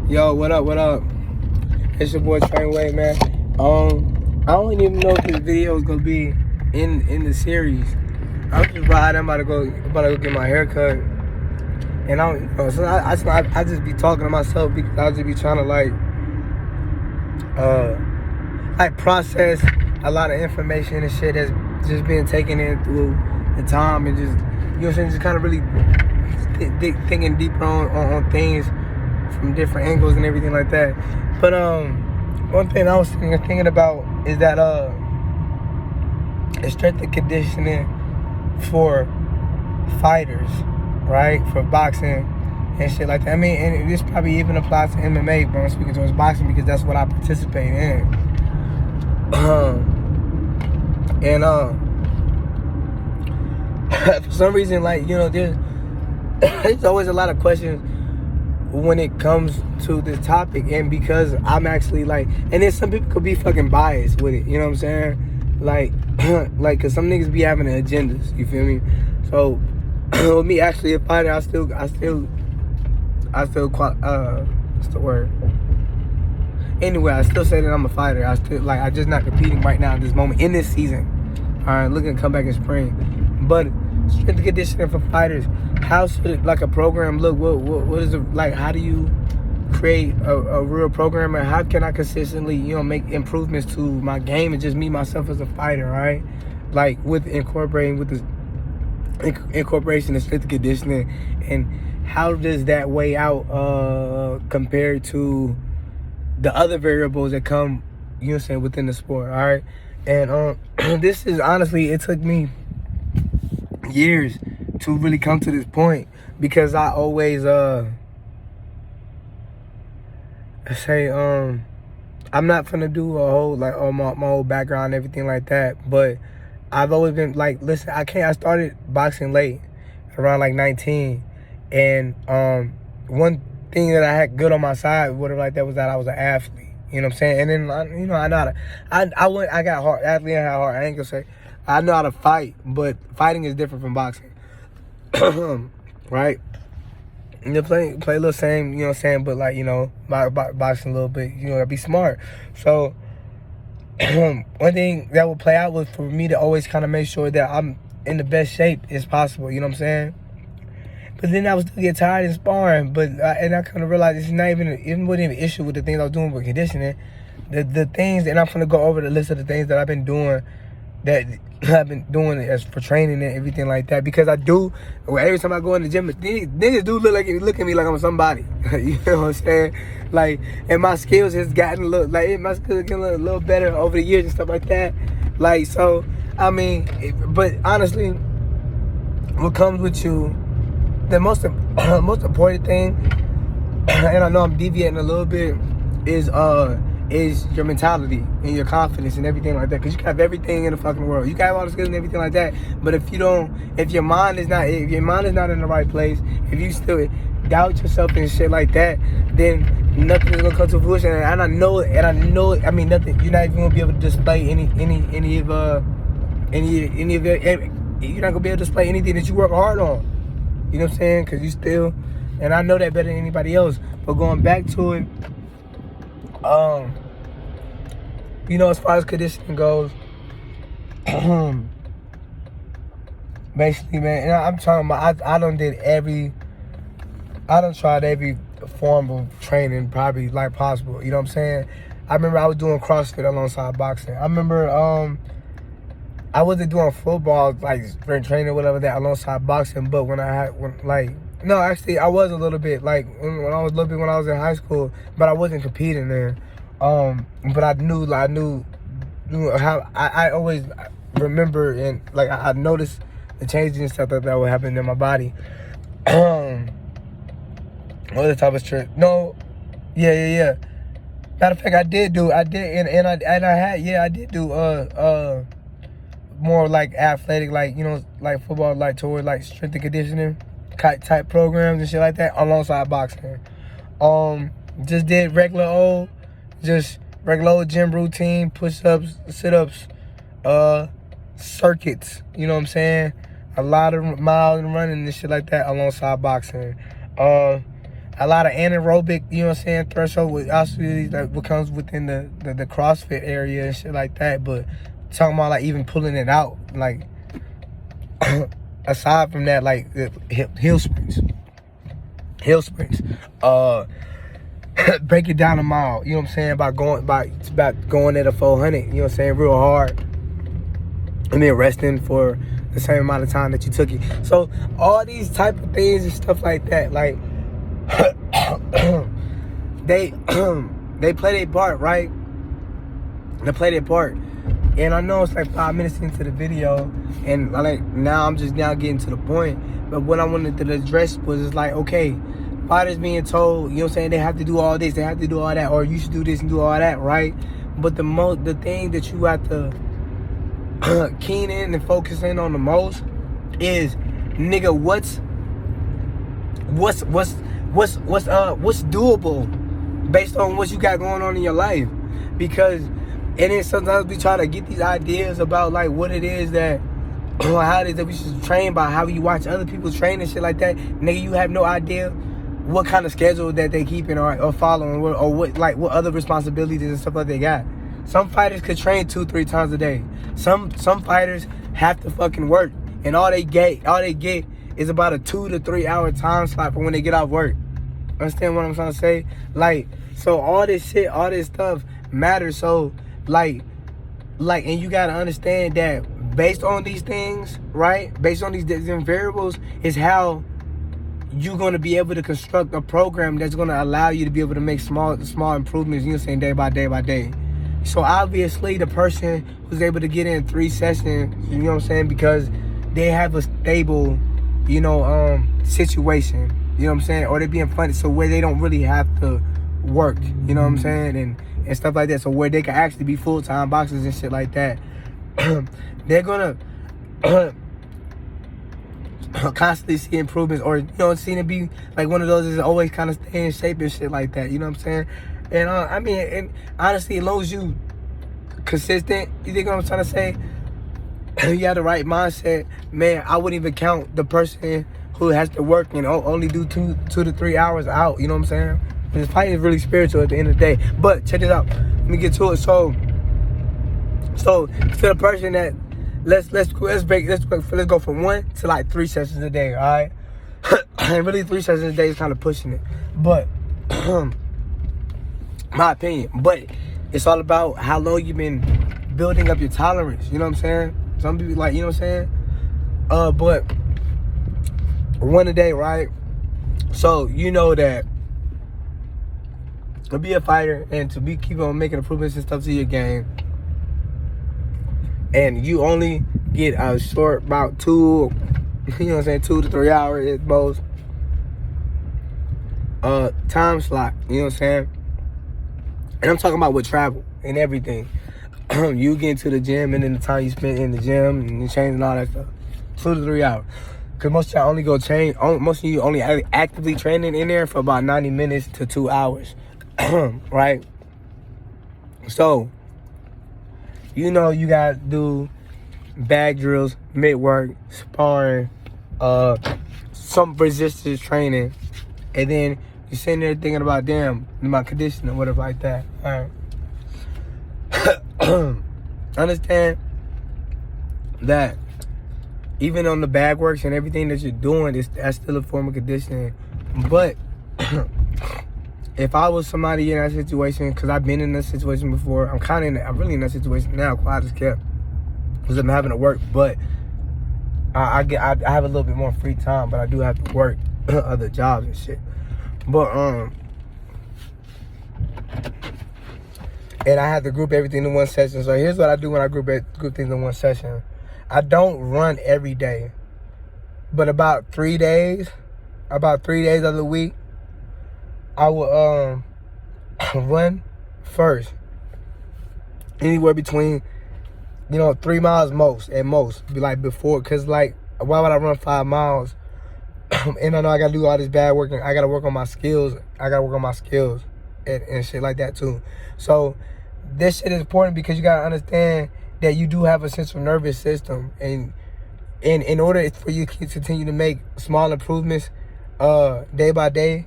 Yo, what up, what up? It's your boy Train Way, man. I don't even know if this video is gonna be in the series. I'm just riding. I'm about to go get my hair cut. And I don't, you know, so I just be talking to myself because I just be trying to like process a lot of information and shit that's just being taken in through the time, and just, you know what I'm saying, just kind of really thinking deeper on things from different angles and everything like that. But one thing I was thinking about is that strength and conditioning for fighters, right? For boxing and shit like that. I mean, and this probably even applies to MMA, but I'm speaking towards boxing because that's what I participate in. For some reason, like, you know, there's always a lot of questions when it comes to this topic, and because I'm actually like, and then some people could be fucking biased with it, you know what I'm saying? Like, cause some niggas be having agendas, you feel me? So, with me actually a fighter, I still, what's the word? Anyway, I still say that I'm a fighter. I just not competing right now at this moment in this season. All right, looking to come back in spring. But strength and conditioning for fighters, how should it, like, a program look? What is it like? How do you create a real program, and how can I consistently, you know, make improvements to my game and just me myself as a fighter, right? Like with incorporation of strength and conditioning, and how does that weigh out compared to the other variables that come, you know what I'm saying, within the sport, all right? And this is honestly, it took me years to really come to this point, because I always say I'm not finna do a whole, like, my whole background and everything like that, but I've always been like, listen, I started boxing late, around like 19, and one thing that I had good on my side, whatever like that, was that I was an athlete. You know what I'm saying? And then, you know, I got hard. Athlete and hard. I ain't gonna say I know how to fight, but fighting is different from boxing. Right? You know, play a little same, you know what I'm saying, but, like, you know, boxing a little bit, you know, be smart. So one thing that would play out was for me to always kind of make sure that I'm in the best shape as possible, you know what I'm saying? But then I was still get tired in sparring, and I kind of realized it's not even, it wasn't even an issue with the things I was doing with conditioning. The things, and I'm gonna go over the list of the things that I've been doing, as for training and everything like that, because I do, every time I go in the gym, niggas do look at me like I'm somebody. You know what I'm saying? Like, and my skills has gotten a little, like, my skills getting a little better over the years and stuff like that. Like, so, I mean, but honestly, what comes with you, the most important thing, and I know I'm deviating a little bit, is your mentality and your confidence and everything like that. Because you can have everything in the fucking world, you can have all the skills and everything like that, but if your mind is not in the right place, if you still doubt yourself and shit like that, then nothing is gonna come to fruition. And I know, I mean, nothing. You're not even gonna be able to display any of it. You're not gonna be able to display anything that you work hard on. You know what I'm saying? Because you still, and I know that better than anybody else. But going back to it, you know, as far as conditioning goes, basically, man, and I'm talking about, I done tried every form of training probably like possible. You know what I'm saying? I remember I was doing CrossFit alongside boxing. I remember I wasn't doing football, like sprint training or whatever that, alongside boxing, but I was a little bit, like, when I was in high school, but I wasn't competing there. But I knew how, I always remember, and like I noticed the changes and stuff that would happen in my body. What other type of strength? No, yeah. Matter of fact, I did do more like athletic, like, you know, like football, like toward like strength and conditioning type programs and shit like that alongside boxing. Just did regular old gym routine, push-ups, sit-ups, circuits, you know what I'm saying? A lot of miles and running and shit like that alongside boxing. a lot of anaerobic, you know what I'm saying, threshold with oscillations that comes within the CrossFit area and shit like that. But talking about like even pulling it out, like aside from that, like the hill sprints, break it down a mile, you know what I'm saying, about going at a 400, you know what I'm saying, real hard, and then resting for the same amount of time that you took it. So all these type of things and stuff like that, like they play their part, right? They play their part. And I know it's like 5 minutes into the video, and like now I'm just getting to the point. But what I wanted to address was, it's like, okay, fighters being told, you know what I'm saying, they have to do all this, they have to do all that, or you should do this and do all that, right? But the thing that you have to keen in and focus in on the most is, nigga, what's doable based on what you got going on in your life. Because and then sometimes we try to get these ideas about like what it is that or how it is that we should train by how you watch other people train and shit like that. Nigga, you have no idea what kind of schedule that they keeping or following, or what other responsibilities and stuff like they got. Some fighters could train 2-3 times a day. Some fighters have to fucking work, and all they get is about a 2 to 3 hour time slot for when they get off work. Understand what I'm trying to say? Like, so all this shit, all this stuff matters. So like, and you gotta understand that based on these things, right? Based on these different variables is how you're gonna be able to construct a program that's gonna allow you to be able to make small improvements, you know what I'm saying, day by day. So obviously the person who's able to get in 3 sessions, you know what I'm saying, because they have a stable, you know, situation, you know what I'm saying, or they're being funded so where they don't really have to work, you know what I'm saying, and stuff like that, so where they can actually be full-time boxers and shit like that. They're gonna constantly see improvements, or, you know, seem to be like one of those is always kind of stay in shape and shit like that, you know what I'm saying. And I mean, and honestly, as long as you consistent, you think what I'm trying to say, you have the right mindset, man, I wouldn't even count the person who has to work and only do 2 to 3 hours out, you know what I'm saying. This fight is really spiritual at the end of the day. But check this out. Let me get to it. So to the person that let's go from 1 to like 3 sessions a day, all right? And really 3 sessions a day is kind of pushing it, but my opinion. But it's all about how long you've been building up your tolerance. You know what I'm saying? Some people like, you know what I'm saying? But 1 a day, right? So you know that to be a fighter and to keep on making improvements and stuff to your game, and you only get a short about 2, you know what I'm saying, 2 to 3 hours at most time slot, you know what I'm saying. And I'm talking about with travel and everything. You get into the gym, and then the time you spend in the gym and the change and all that stuff, 2 to 3 hours. Cause most of y'all only go train. Most of you only actively training in there for about 90 minutes to 2 hours. Right? So, you know, you gotta do bag drills, mid-work, sparring, some resistance training, and then you're sitting there thinking about, damn, my condition or whatever like that. All right. Understand that even on the bag works and everything that you're doing, that's still a form of conditioning. But if I was somebody in that situation, because I've been in that situation before, I'm really in that situation now, quiet as kept, because I'm having to work. But I have a little bit more free time, but I do have to work other jobs and shit. But and I have to group everything in one session. So here's what I do when I group things in one session. I don't run every day, but about 3 days of the week, I will run first. Anywhere between, 3 miles at most. Be like before, cause like, why would I run 5 miles? And I know I gotta do all this bad work, and I gotta work on my skills. And shit like that too. So this shit is important because you gotta understand that you do have a central nervous system, and in order for you to continue to make small improvements day by day,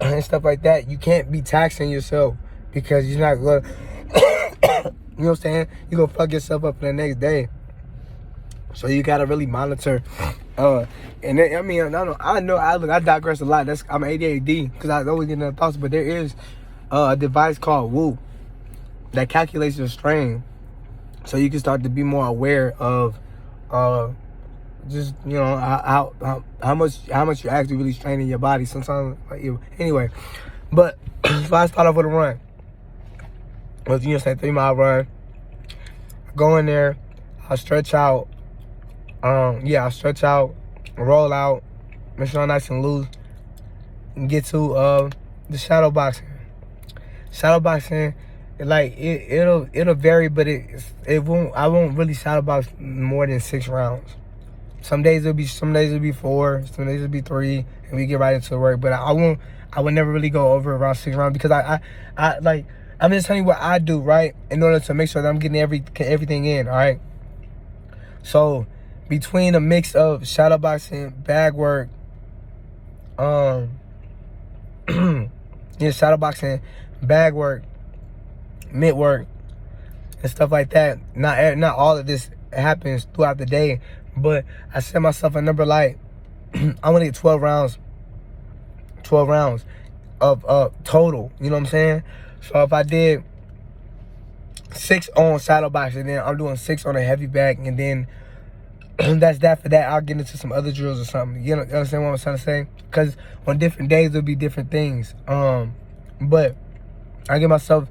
and stuff like that, you can't be taxing yourself because you're not going to, you know what I'm saying? You're going to fuck yourself up for the next day. So you got to really monitor. And then, I mean, I digress a lot. I'm ADHD because I always get in the thoughts, but there is a device called Woo that calculates your strain. So you can start to be more aware of just, you know, how much you're actually really straining your body. Sometimes, like, anyway. But so I start off with a run. Well, you know, say 3-mile run. Go in there. I stretch out. I stretch out, roll out, make sure I'm nice and loose, and get to the shadow boxing. Shadow boxing, like it'll vary, but it won't. I won't really shadow box more than 6 rounds. Some days it'll be 4, some days it'll be 3, and we get right into the work. But I would never really go over around 6 rounds because I'm just telling you what I do, right, in order to make sure that I'm getting everything in, all right. So between a mix of shadow boxing, bag work, shadow boxing, bag work, mitt work, and stuff like that. Not all of this happens throughout the day, but I set myself a number like I want to get 12 rounds of total. You know what I'm saying? So if I did 6 on shadow boxing, then I'm doing 6 on a heavy bag, and then that's that for that. I'll get into some other drills or something. You understand what I'm trying to say? Because on different days there'll be different things. But I give myself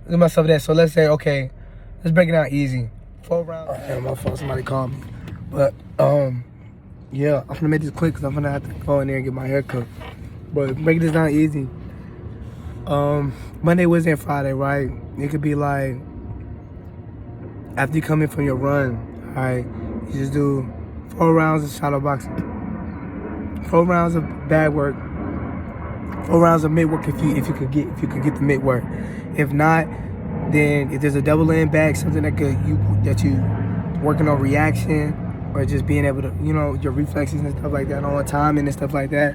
that. So let's say, okay, let's break it down easy. 4 rounds. My phone, somebody called me. But yeah, I'm gonna make this quick because I'm gonna have to go in there and get my hair cut. But break this down easy. Monday, Wednesday, and Friday, right? It could be like after you come in from your run, all right. You just do 4 rounds of shadow boxing, 4 rounds of bag work, 4 rounds of mitt work if you could get the mitt work. If not, then if there's a double end bag, something that you working on reaction or just being able to, you know, your reflexes and stuff like that, on timing and stuff like that.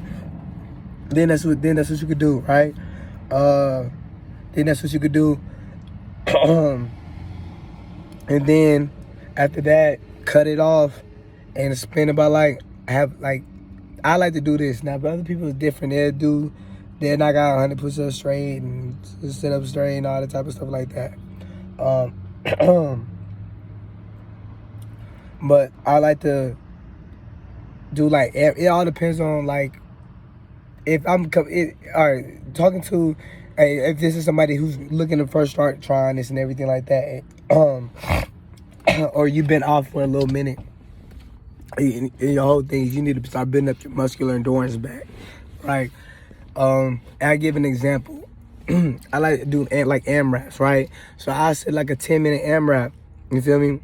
Then that's what you could do, right? Then that's what you could do. And then after that, cut it off and spin about I like to do this. Now, but other people is different. They'll knock out 100 push-ups straight and sit up straight and all that type of stuff like that. But I like to do it all depends on if I'm talking to if this is somebody who's looking to first start trying this and everything like that. Or you've been off for a little minute, and your whole thing is you need to start building up your muscular endurance back, right? I give an example. I like to do AMRAPs, right? So I set like a 10-minute AMRAP, you feel me?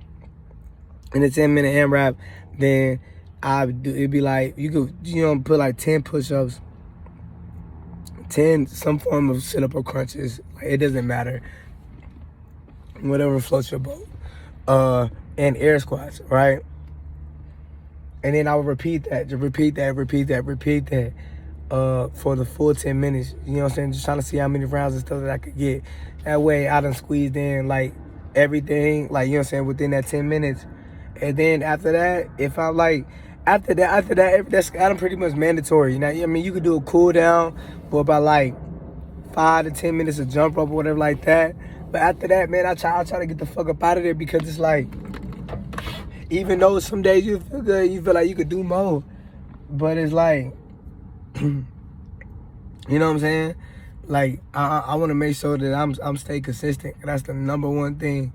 In a 10-minute AMRAP, then it'd be like, you could, put like 10 push-ups, 10, some form of sit-up or crunches. It doesn't matter. Whatever floats your boat. And air squats, right? And then I would repeat that for the full 10 minutes. You know what I'm saying? Just trying to see how many rounds and stuff that I could get. That way I done squeezed in everything, you know what I'm saying, within that 10 minutes. And then after that, if I'm after that, that's kind of pretty much mandatory. Now, I mean, you could do a cool down for about 5 to 10 minutes of jump rope or whatever like that. But after that, man, I try to get the fuck up out of there because it's even though some days you feel good, you feel like you could do more. But it's you know what I'm saying? I want to make sure that I'm stay consistent. That's the number one thing.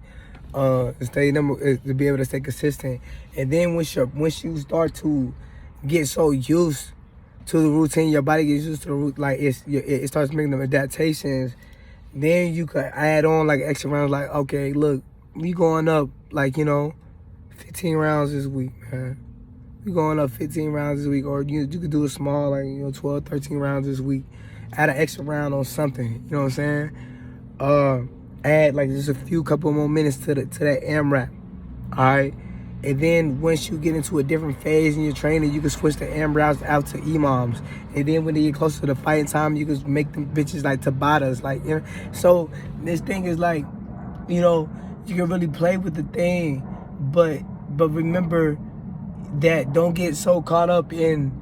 Is to be able to stay consistent. And then once you start to get so used to the routine, your body gets used to the routine, it starts making them adaptations. Then you could add on extra rounds. Okay, look, we going up 15 rounds this week, man. We going up 15 rounds this week, or you could do a small 12, 13 rounds this week. Add an extra round on something. You know what I'm saying? Add just a couple more minutes to that AMRAP. All right, And then once you get into a different phase in your training, you can switch the Ambrose out to imams. And then when they get closer to the fighting time, you can make them bitches like Tabatas. Like, you know, so this thing is like, you know, you can really play with the thing, but remember that don't get so caught up in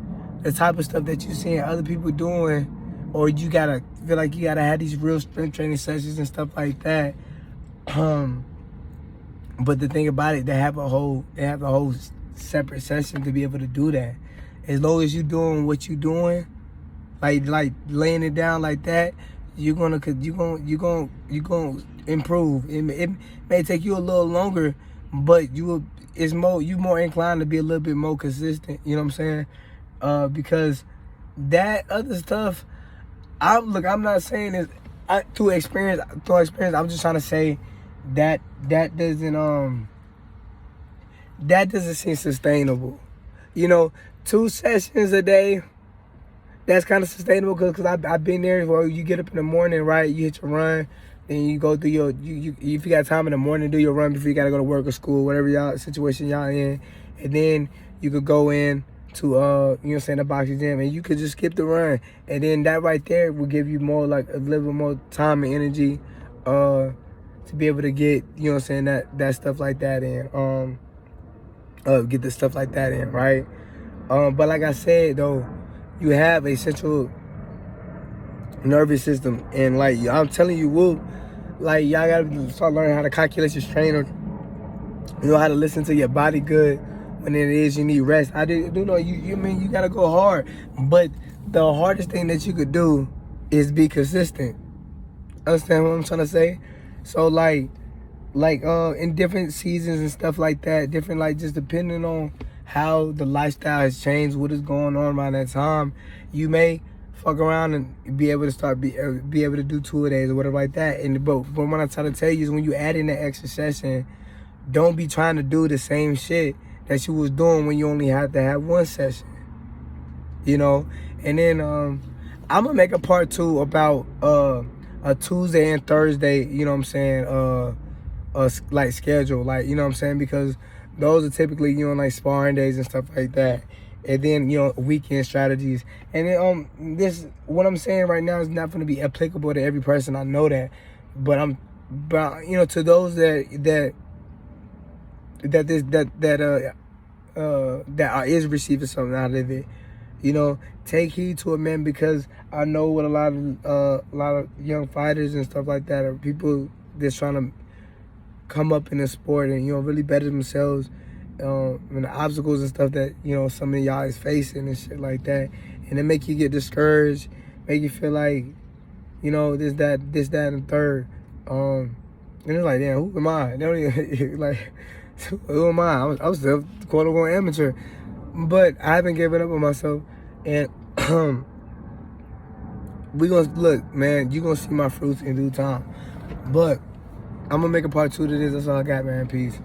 the type of stuff that you're seeing other people doing, or you gotta feel like you gotta have these real strength training sessions and stuff like that. But the thing about it, they have a whole separate session to be able to do that. As long as you doing what you doing, like laying it down like that, you're gonna improve. It may take you a little longer, but you more inclined to be a little bit more consistent. You know what I'm saying? Because that other stuff, I'm not saying this through experience. I'm just trying to say that doesn't seem sustainable. You know, 2 sessions a day, that's kind of sustainable because I've been there where you get up in the morning, right? You hit your run, then you go through your, if you got time in the morning, do your run before you got to go to work or school, whatever situation y'all in. And then you could go in to, you know what I'm saying, the boxing gym, and you could just skip the run. And then that right there will give you more, like a little bit more time and energy to be able to get, you know what I'm saying, that stuff like that in. Get the stuff like that in, right? But like I said, though, you have a central nervous system, and like I'm telling you, y'all gotta start learning how to calculate your strain, or you know how to listen to your body good when it is you need rest. I do know you gotta go hard, but the hardest thing that you could do is be consistent. Understand what I'm trying to say? So like in different seasons and stuff like that, different, like, just depending on how the lifestyle has changed, what is going on around that time, you may fuck around and be able to start be able to do 2 a days or whatever like that. And but what I'm trying to tell you is when you add in that extra session, don't be trying to do the same shit that you was doing when you only had to have 1 session. You know? And then I'm gonna make a part 2 about a Tuesday and Thursday, you know what I'm saying, like schedule, like, you know what I'm saying, because those are typically, you know, like sparring days and stuff like that. And then, you know, weekend strategies. And then this, what I'm saying right now is not going to be applicable to every person. I know that, but you know, to those that is receiving something out of it, you know, take heed to it, man, because I know what a lot of young fighters and stuff like that, or people that's trying to come up in the sport and, you know, really better themselves, and the obstacles and stuff that, you know, some of y'all is facing and shit like that, and it make you get discouraged, make you feel like, you know, this, that, and third, and it's like, damn, who am I? They don't even, like, who am I? I was still quote-unquote amateur, but I haven't given up on myself, and we gonna look, man. You gonna see my fruits in due time, but I'm gonna make a part 2 to this. That's all I got, man. Peace.